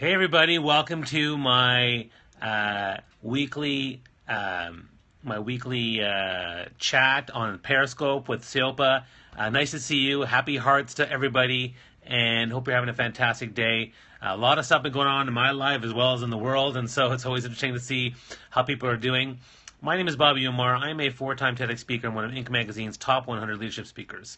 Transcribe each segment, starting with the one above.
Hey everybody, welcome to my weekly chat on Periscope with Silpa. Nice to see you. Happy hearts to everybody, and hope you're having a fantastic day. A lot of stuff been going on in my life as well as in the world, and so it's always interesting to see how people are doing. My name is Bobby Umar. I'm a four-time TEDx speaker and one of Inc. magazine's top 100 leadership speakers.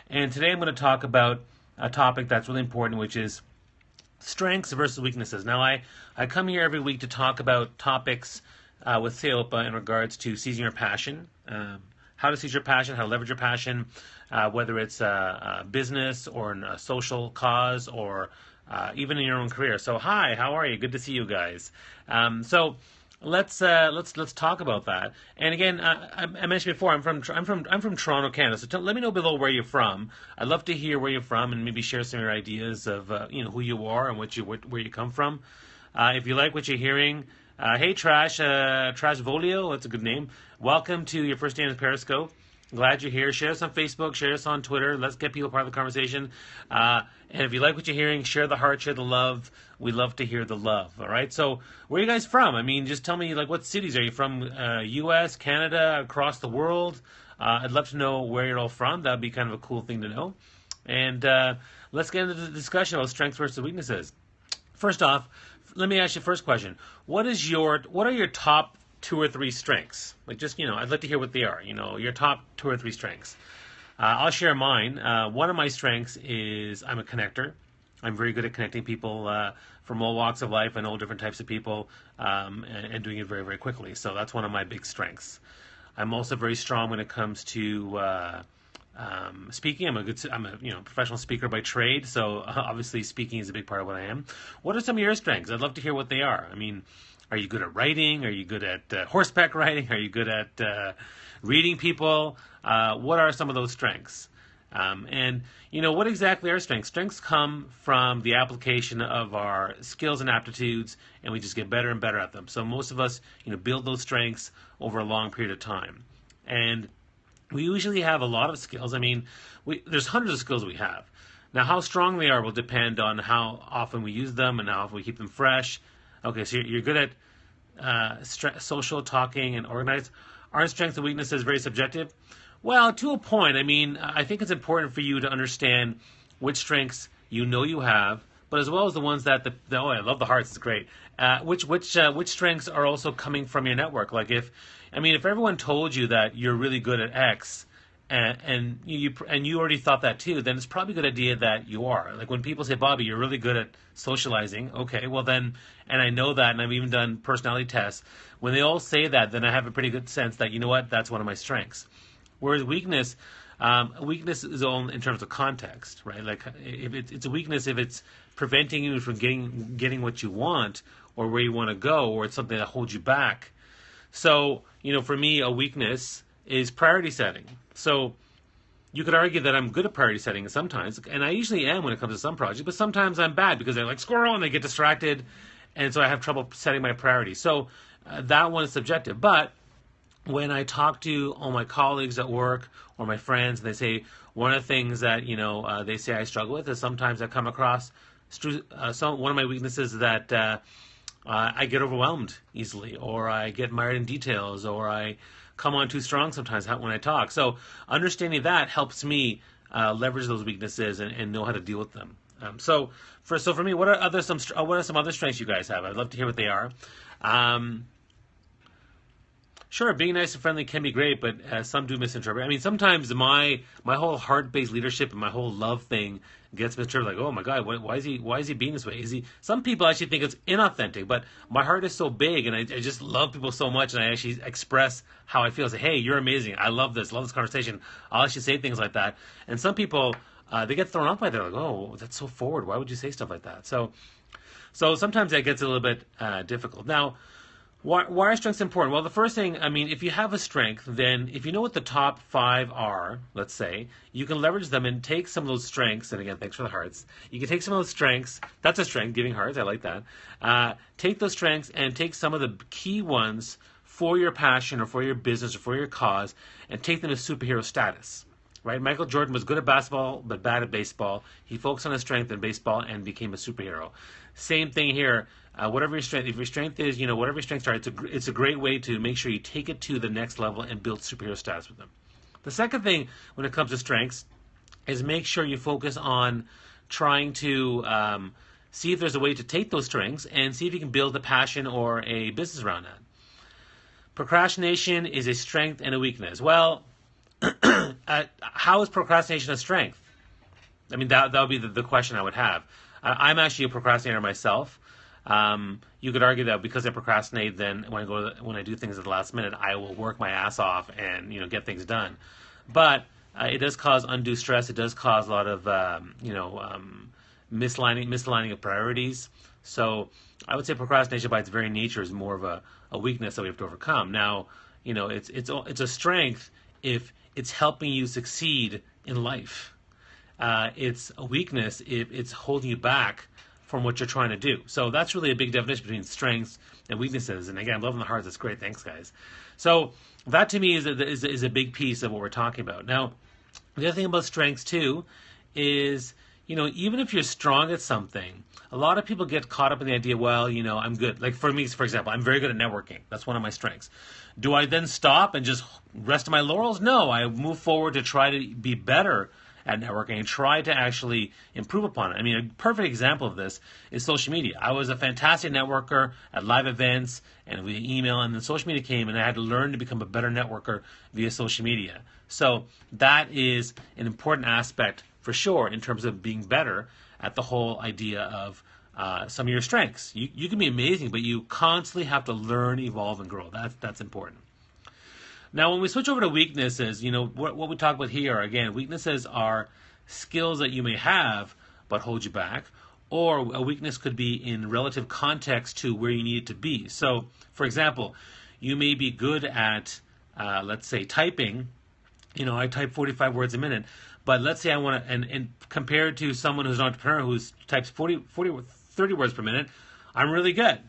And today I'm going to talk about a topic that's really important, which is strengths versus weaknesses. Now, I come here every week to talk about topics with Silpa in regards to seizing your passion, how to seize your passion, how to leverage your passion, whether it's a business or a social cause or even in your own career. So, hi, how are you? Good to see you guys. So, let's talk about that. And again, I mentioned before, I'm from Toronto, Canada. So let me know below where you're from. I'd love to hear where you're from and maybe share some of your ideas of who you are and where you come from. If you like what you're hearing, hey Trash Volio, that's a good name. Welcome to your first day in Periscope. Glad you're here. Share us on Facebook. Share us on Twitter. Let's get people part of the conversation. And if you like what you're hearing, share the heart, share the love. We love to hear the love. All right. So where are you guys from? I mean, just tell me, like, what cities are you from? U.S., Canada, across the world? I'd love to know where you're all from. That'd be kind of a cool thing to know. And let's get into the discussion about strengths versus weaknesses. First off, let me ask you the first question. What are your top two or three strengths? Like, just, I'd like to hear what they are. Your top two or three strengths. I'll share mine. One of my strengths is I'm a connector. I'm very good at connecting people from all walks of life and all different types of people, and doing it very, very quickly. So that's one of my big strengths. I'm also very strong when it comes to speaking. I'm a professional speaker by trade. So obviously speaking is a big part of what I am. What are some of your strengths? I'd love to hear what they are. I mean, are you good at writing? Are you good at horseback riding? Are you good at reading people? What are some of those strengths? And what exactly are strengths? Strengths come from the application of our skills and aptitudes, and we just get better and better at them. So most of us, build those strengths over a long period of time. And we usually have a lot of skills. I mean, there's hundreds of skills we have. Now, how strong they are will depend on how often we use them and how often we keep them fresh. Okay, so you're good at social, talking, and organized. Are strengths and weaknesses very subjective? Well, to a point. I mean, I think it's important for you to understand which strengths you have, but as well as the ones that I love the hearts. It's great. Which strengths are also coming from your network? Like if everyone told you that you're really good at X, and you already thought that too, then it's probably a good idea that you are. Like when people say, Bobby, you're really good at socializing. Okay, well then, and I know that, and I've even done personality tests. When they all say that, then I have a pretty good sense that, that's one of my strengths. Whereas weakness is all in terms of context, right? Like if it's a weakness if it's preventing you from getting what you want or where you want to go, or it's something that holds you back. So, for me, a weakness is priority setting. So you could argue that I'm good at priority setting sometimes, and I usually am when it comes to some projects, but sometimes I'm bad because I like squirrel and I get distracted, and so I have trouble setting my priorities. So that one is subjective. But when I talk to all my colleagues at work or my friends, and they say one of the things that they say I struggle with is sometimes I come across one of my weaknesses is that I get overwhelmed easily, or I get mired in details, or I come on too strong sometimes when I talk. So understanding that helps me leverage those weaknesses and know how to deal with them. So for me, what are some other strengths you guys have? I'd love to hear what they are. Sure, being nice and friendly can be great, but some do misinterpret. I mean, sometimes my whole heart-based leadership and my whole love thing gets misinterpreted. Like, oh my God, why is he being this way? Some people actually think it's inauthentic, but my heart is so big, and I just love people so much, and I actually express how I feel. I say, hey, you're amazing. I love this conversation. I'll actually say things like that. And some people, they get thrown off by that. Like, oh, that's so forward. Why would you say stuff like that? So sometimes that gets a little bit difficult. Now, why are strengths important? Well, the first thing, if you have a strength, then if you know what the top 5 are, let's say, you can leverage them and take some of those strengths, and again, thanks for the hearts. You can take some of those strengths, that's a strength, giving hearts, I like that. Take those strengths and take some of the key ones for your passion or for your business or for your cause and take them to superhero status. right? Michael Jordan was good at basketball but bad at baseball. He focused on his strength in baseball and became a superhero. Same thing here. Whatever your strength, if your strength is, whatever your strengths are, it's a great way to make sure you take it to the next level and build superhero status with them. The second thing when it comes to strengths is make sure you focus on trying to see if there's a way to take those strengths and see if you can build a passion or a business around that. Procrastination is a strength and a weakness. Well, how is procrastination a strength? I mean, that would be the question I would have. I'm actually a procrastinator myself. You could argue that because I procrastinate, then when I do things at the last minute, I will work my ass off and get things done. But it does cause undue stress. It does cause a lot of misaligning of priorities. So I would say procrastination by its very nature is more of a weakness that we have to overcome. Now, it's a strength if it's helping you succeed in life. It's a weakness if it's holding you back from what you're trying to do. So that's really a big definition between strengths and weaknesses. And again, loving the hearts, that's great. Thanks, guys. So that to me is a big piece of what we're talking about. Now, the other thing about strengths too is, even if you're strong at something, a lot of people get caught up in the idea, well, I'm good. Like for me, for example, I'm very good at networking. That's one of my strengths. Do I then stop and just rest on my laurels? No, I move forward to try to be better at networking and try to actually improve upon it. I mean, a perfect example of this is social media. I was a fantastic networker at live events and via email, and then social media came, and I had to learn to become a better networker via social media. So that is an important aspect for sure in terms of being better at the whole idea of some of your strengths. You can be amazing, but you constantly have to learn, evolve, and grow. That's important. Now, when we switch over to weaknesses, what we talk about here, again, weaknesses are skills that you may have but hold you back, or a weakness could be in relative context to where you need it to be. So, for example, you may be good at, let's say, typing. I type 45 words a minute, but let's say I want to, and compared to someone who's an entrepreneur who types 30 words per minute, I'm really good.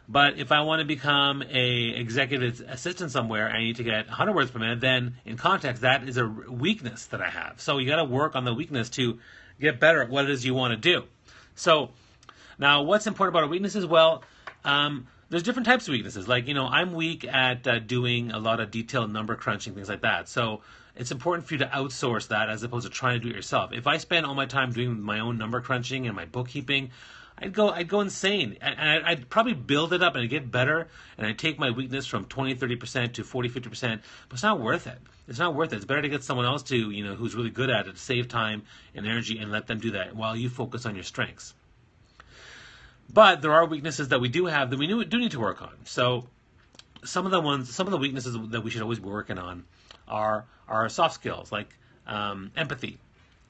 But if I want to become a executive assistant somewhere and I need to get 100 words per minute, then in context, that is a weakness that I have. So you got to work on the weakness to get better at what it is you want to do. So now what's important about our weaknesses? Well, there's different types of weaknesses. Like, I'm weak at doing a lot of detailed number crunching, things like that. So it's important for you to outsource that as opposed to trying to do it yourself. If I spend all my time doing my own number crunching and my bookkeeping, I'd go insane. And I'd probably build it up and I'd get better. And I'd take my weakness from 20, 30% to 40, 50%. But it's not worth it. It's not worth it. It's better to get someone else to, who's really good at it, to save time and energy and let them do that while you focus on your strengths. But there are weaknesses that we do have that we do need to work on. So some of the weaknesses that we should always be working on are soft skills, like empathy.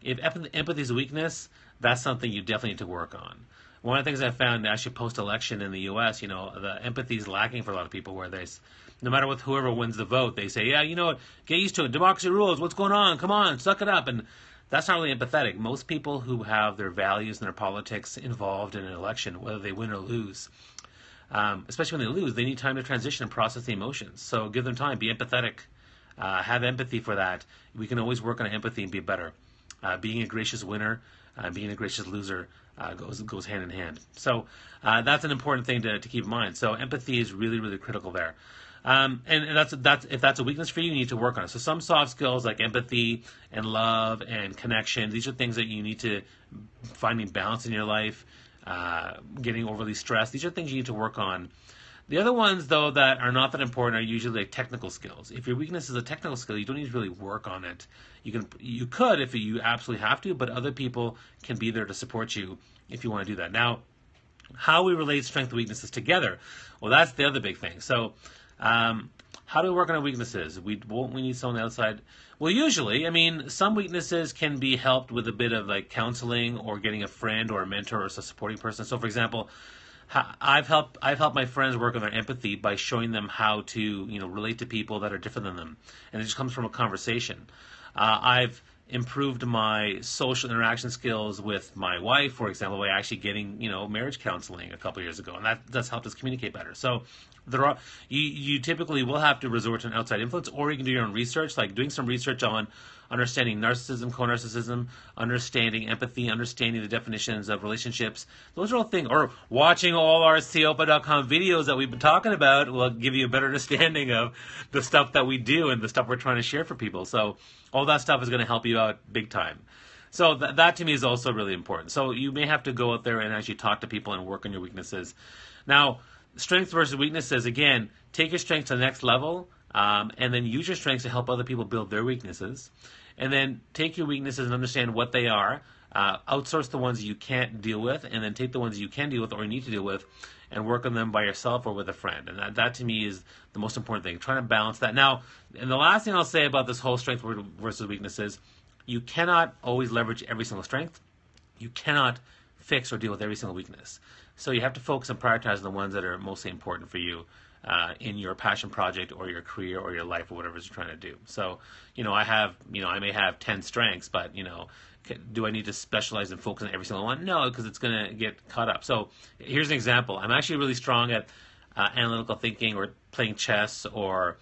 If empathy is a weakness, that's something you definitely need to work on. One of the things I found actually post-election in the U.S., the empathy is lacking for a lot of people, where no matter what, whoever wins the vote, they say, yeah, get used to it. Democracy rules. What's going on? Come on, suck it up. And that's not really empathetic. Most people who have their values and their politics involved in an election, whether they win or lose, especially when they lose, they need time to transition and process the emotions. So give them time. Be empathetic. Have empathy for that. We can always work on empathy and be better. Being a gracious winner, being a gracious loser goes hand in hand. So that's an important thing to keep in mind. So empathy is really, really critical there. And that's if that's a weakness for you, you need to work on it. So some soft skills like empathy and love and connection, these are things that you need to finding balance in your life, getting overly stressed. These are things you need to work on. The other ones, though, that are not that important are usually like technical skills. If your weakness is a technical skill, you don't need to really work on it. You could if you absolutely have to, but other people can be there to support you if you want to do that. Now, how we relate strength and weaknesses together, well, that's the other big thing. So how do we work on our weaknesses? We need someone outside. Well, usually, some weaknesses can be helped with a bit of like counseling or getting a friend or a mentor or a supporting person. So, for example, I've helped my friends work on their empathy by showing them how to relate to people that are different than them, and it just comes from a conversation. I've improved my social interaction skills with my wife, for example, by actually getting marriage counseling a couple years ago, and that's helped us communicate better. So there are you typically will have to resort to an outside influence, or you can do your own research, like doing some research on understanding narcissism, co-narcissism, understanding empathy, understanding the definitions of relationships. Those are all things, or watching all our Seopa.com videos that we've been talking about will give you a better understanding of the stuff that we do and the stuff we're trying to share for people. So all that stuff is going to help you out big time. So that to me is also really important. So you may have to go out there and actually talk to people and work on your weaknesses. Now, strengths versus weaknesses, again, take your strengths to the next level, and then use your strengths to help other people build their weaknesses. And then take your weaknesses and understand what they are. Outsource the ones you can't deal with, and then take the ones you can deal with or you need to deal with and work on them by yourself or with a friend. And that to me is the most important thing, trying to balance that. Now, and the last thing I'll say about this whole strength versus weaknesses, you cannot always leverage every single strength. You cannot fix or deal with every single weakness. So you have to focus and prioritize the ones that are mostly important for you in your passion project or your career or your life or whatever you're trying to do. So, I may have 10 strengths, but, do I need to specialize and focus on every single one? No, because it's going to get caught up. So here's an example. I'm actually really strong at analytical thinking or playing chess or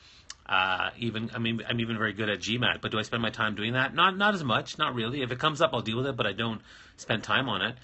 I'm even very good at GMAT, but do I spend my time doing that? Not as much, not really. If it comes up, I'll deal with it, but I don't spend time on it.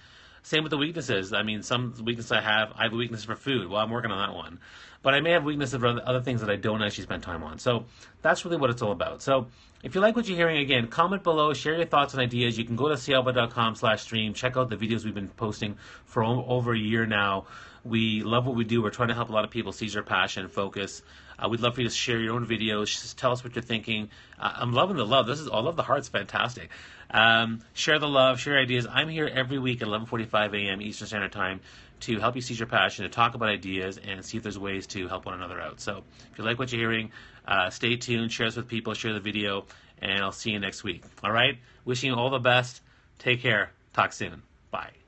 Same with the weaknesses. I mean, some weaknesses I have a weakness for food. Well, I'm working on that one. But I may have weaknesses for other things that I don't actually spend time on. So that's really what it's all about. So if you like what you're hearing, again, comment below, share your thoughts and ideas. You can go to sealba.com/stream, check out the videos we've been posting for over a year now. We love what we do. We're trying to help a lot of people seize their passion and focus. We'd love for you to share your own videos. Just tell us what you're thinking. I'm loving the love. I love the hearts. Fantastic. Share the love. Share ideas. I'm here every week at 11:45 a.m. Eastern Standard Time to help you seize your passion, to talk about ideas, and see if there's ways to help one another out. So if you like what you're hearing, stay tuned. Share this with people. Share the video. And I'll see you next week. All right? Wishing you all the best. Take care. Talk soon. Bye.